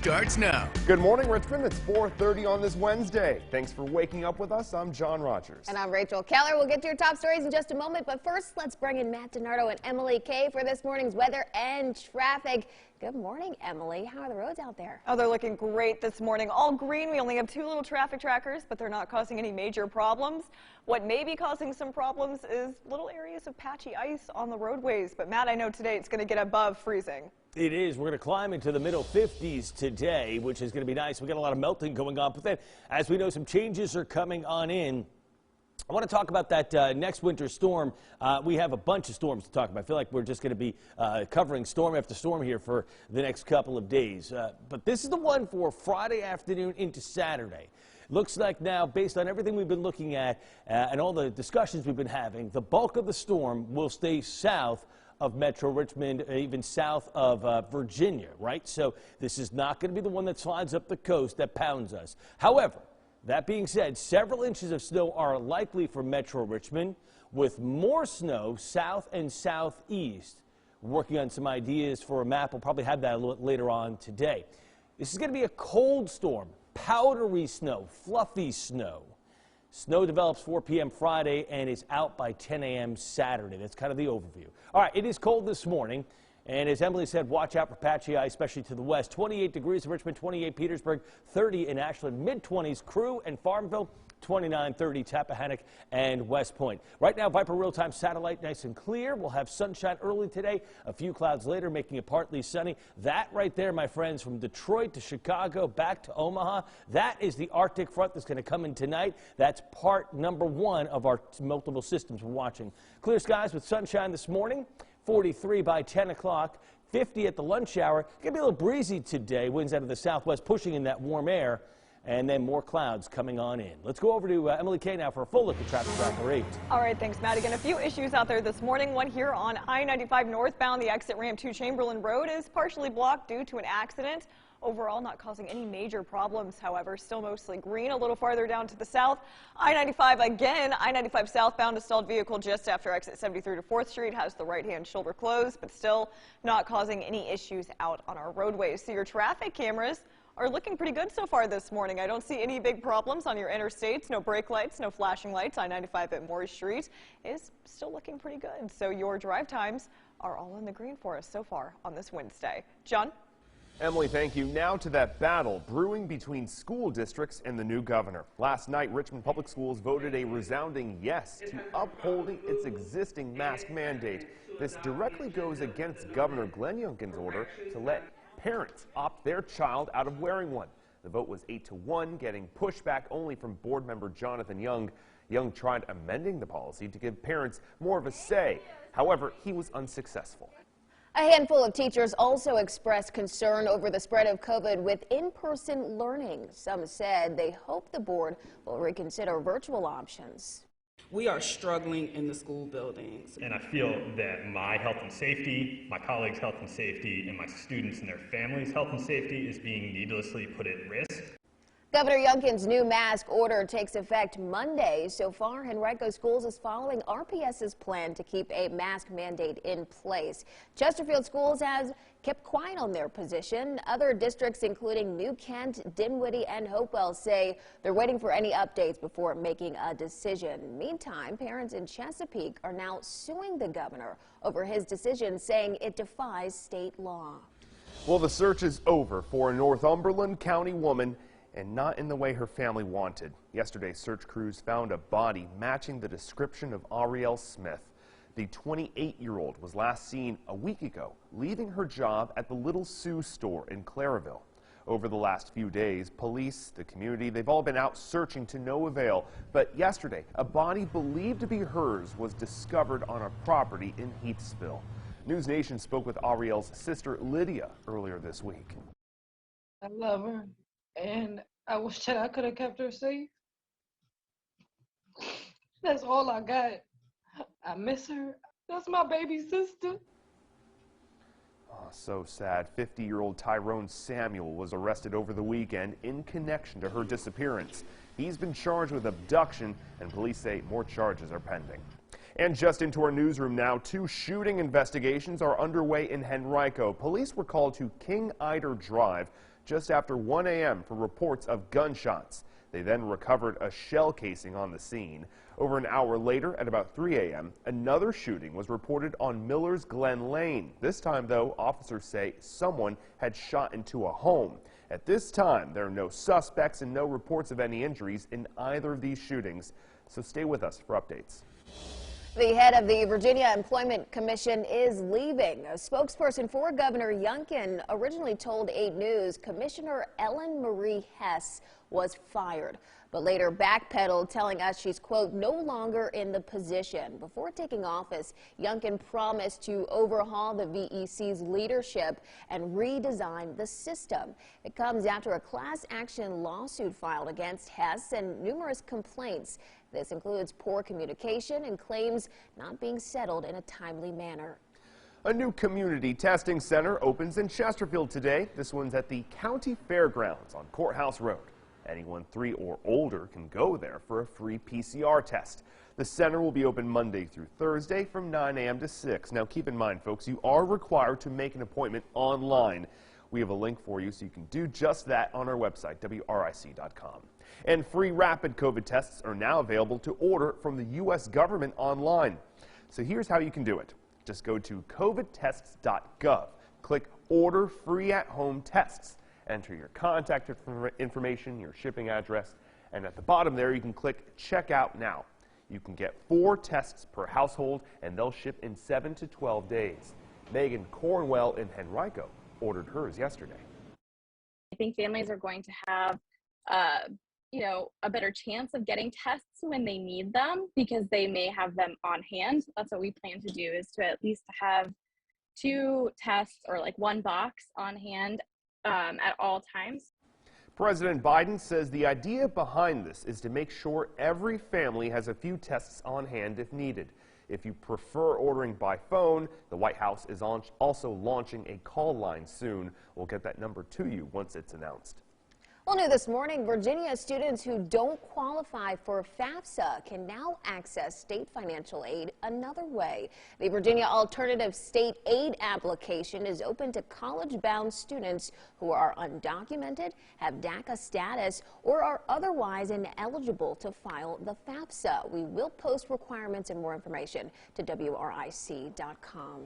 starts now. Good morning, Richmond. It's 4:30 on this Wednesday. Thanks for waking up with us. I'm John Rogers. And I'm Rachel Keller. We'll get to your top stories in just a moment, but first, let's bring in Matt DiNardo and Emily Kay for this morning's weather and traffic. Good morning, Emily. How are the roads out there? Oh, they're looking great this morning. All green. We only have 2 little traffic trackers, but they're not causing any major problems. What may be causing some problems is little areas of patchy ice on the roadways. But Matt, I know today it's going to get above freezing. It is. We're going to climb into the middle 50s today, which is going to be nice. We got a lot of melting going on, but then, as we know, some changes are coming on in. I want to talk about that next winter storm. We have a bunch of storms to talk about. I feel like we're just going to be covering storm after storm here for the next couple of days. But this is the one for Friday afternoon into Saturday. Looks like now, based on everything we've been looking at and all the discussions we've been having, the bulk of the storm will stay south of Metro Richmond, even south of Virginia, right? So this is not going to be the one that slides up the coast that pounds us. However, that being said, several inches of snow are likely for Metro Richmond, with more snow south and southeast. We're working on some ideas for a map. We'll probably have that a little later on today. This is going to be a cold storm, powdery snow, fluffy snow. Snow develops 4 p.m. Friday and is out by 10 a.m. Saturday. That's kind of the overview. All right, it is cold this morning. And as Emily said, watch out for patchy ice, especially to the west. 28 degrees in Richmond, 28 Petersburg, 30 in Ashland, mid-20s Crew and Farmville, 29, 30 Tappahannock and West Point. Right now, Viper real-time satellite nice and clear. We'll have sunshine early today, a few clouds later, making it partly sunny. That right there, my friends, from Detroit to Chicago back to Omaha, that is the Arctic front that's going to come in tonight. That's part number 1 of our multiple systems we're watching. Clear skies with sunshine this morning. 43 by 10 o'clock, 50 at the lunch hour. It's going to be a little breezy today. Winds out of the southwest pushing in that warm air, and then more clouds coming on in. Let's go over to Emily Kay now for a full look at traffic tracker 8. All right, thanks, Matt. Again, a few issues out there this morning. One here on I-95 northbound. The exit ramp to Chamberlain Road is partially blocked due to an accident. Overall, not causing any major problems, however, still mostly green. A little farther down to the south, I-95 again. I-95 southbound, a stalled vehicle just after exit 73 to 4th Street has the right-hand shoulder closed, but still not causing any issues out on our roadways. So your traffic cameras are looking pretty good so far this morning. I don't see any big problems on your interstates. No brake lights, no flashing lights. I-95 at Morris Street is still looking pretty good. So your drive times are all in the green for us so far on this Wednesday. John? Emily, thank you. Now to that battle brewing between school districts and the new governor. Last night, Richmond Public Schools voted a resounding yes to upholding its existing mask mandate. This directly goes against Governor Glenn Youngkin's order to let parents opt their child out of wearing one. The vote was 8-1, getting pushback only from board member Jonathan Young. Young tried amending the policy to give parents more of a say. However, he was unsuccessful. A handful of teachers also expressed concern over the spread of COVID with in-person learning. Some said they hope the board will reconsider virtual options. We are struggling in the school buildings. And I feel that my health and safety, my colleagues' health and safety, and my students and their families' health and safety is being needlessly put at risk. Governor Youngkin's new mask order takes effect Monday. So far, Henrico Schools is following RPS's plan to keep a mask mandate in place. Chesterfield Schools has kept quiet on their position. Other districts, including New Kent, Dinwiddie, and Hopewell, say they're waiting for any updates before making a decision. Meantime, parents in Chesapeake are now suing the governor over his decision, saying it defies state law. Well, the search is over for a Northumberland County woman, and not in the way her family wanted. Yesterday, search crews found a body matching the description of Ariel Smith. The 28-year-old was last seen a week ago, leaving her job at the Little Sioux store in Clairville. Over the last few days, police, the community, they've all been out searching to no avail. But yesterday, a body believed to be hers was discovered on a property in Heathsville. News Nation spoke with Ariel's sister, Lydia, earlier this week. I love her. And I wish that I could have kept her safe. That's all I got. I miss her. That's my baby sister. Oh, so sad. 50-year-old Tyrone Samuel was arrested over the weekend in connection to her disappearance. He's been charged with abduction, and police say more charges are pending. And just into our newsroom now, 2 shooting investigations are underway in Henrico. Police were called to King Ider Drive just after 1 a.m. for reports of gunshots. They then recovered a shell casing on the scene. Over an hour later, at about 3 a.m., another shooting was reported on Miller's Glen Lane. This time, though, officers say someone had shot into a home. At this time, there are no suspects and no reports of any injuries in either of these shootings. So stay with us for updates. The head of the Virginia Employment Commission is leaving. A spokesperson for Governor Youngkin originally told 8 News Commissioner Ellen Marie Hess was fired, but later backpedaled, telling us she's, quote, no longer in the position. Before taking office, Youngkin promised to overhaul the VEC's leadership and redesign the system. It comes after a class action lawsuit filed against Hess and numerous complaints. This includes poor communication and claims not being settled in a timely manner. A new community testing center opens in Chesterfield today. This one's at the County Fairgrounds on Courthouse Road. Anyone 3 or older can go there for a free PCR test. The center will be open Monday through Thursday from 9 a.m. to 6. Now keep in mind, folks, you are required to make an appointment online. We have a link for you so you can do just that on our website, WRIC.com. And free rapid COVID tests are now available to order from the U.S. government online. So here's how you can do it. Just go to covidtests.gov, click Order Free at Home Tests, enter your contact information, your shipping address, and at the bottom there you can click Check Out Now. You can get 4 tests per household, and they'll ship in 7 to 12 days. Megan Cornwell in Henrico ordered hers yesterday. I think families are going to have a better chance of getting tests when they need them because they may have them on hand. That's what we plan to do, is to at least have 2 tests or like 1 box on hand at all times. President Biden says the idea behind this is to make sure every family has a few tests on hand if needed. If you prefer ordering by phone, the White House is also launching a call line soon. We'll get that number to you once it's announced. Well, new this morning, Virginia students who don't qualify for FAFSA can now access state financial aid another way. The Virginia Alternative State Aid application is open to college-bound students who are undocumented, have DACA status, or are otherwise ineligible to file the FAFSA. We will post requirements and more information to WRIC.com.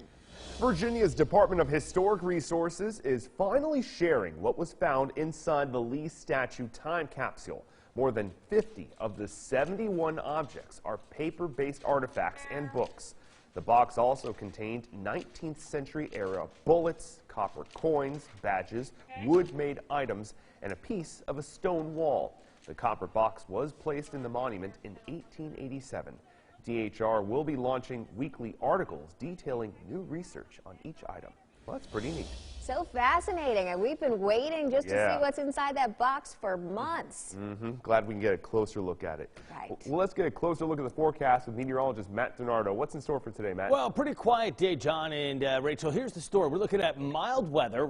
Virginia's Department of Historic Resources is finally sharing what was found inside the Lee statue time capsule. More than 50 of the 71 objects are paper-based artifacts and books. The box also contained 19th century era bullets, copper coins, badges, wood-made items, and a piece of a stone wall. The copper box was placed in the monument in 1887. DHR will be launching weekly articles detailing new research on each item. Well, that's pretty neat. So fascinating, and we've been waiting just to see what's inside that box for months. Glad we can get a closer look at it. Right. Well, let's get a closer look at the forecast with meteorologist Matt DiNardo. What's in store for today, Matt? Well, pretty quiet day, John and Rachel. Here's the story. We're looking at mild weather.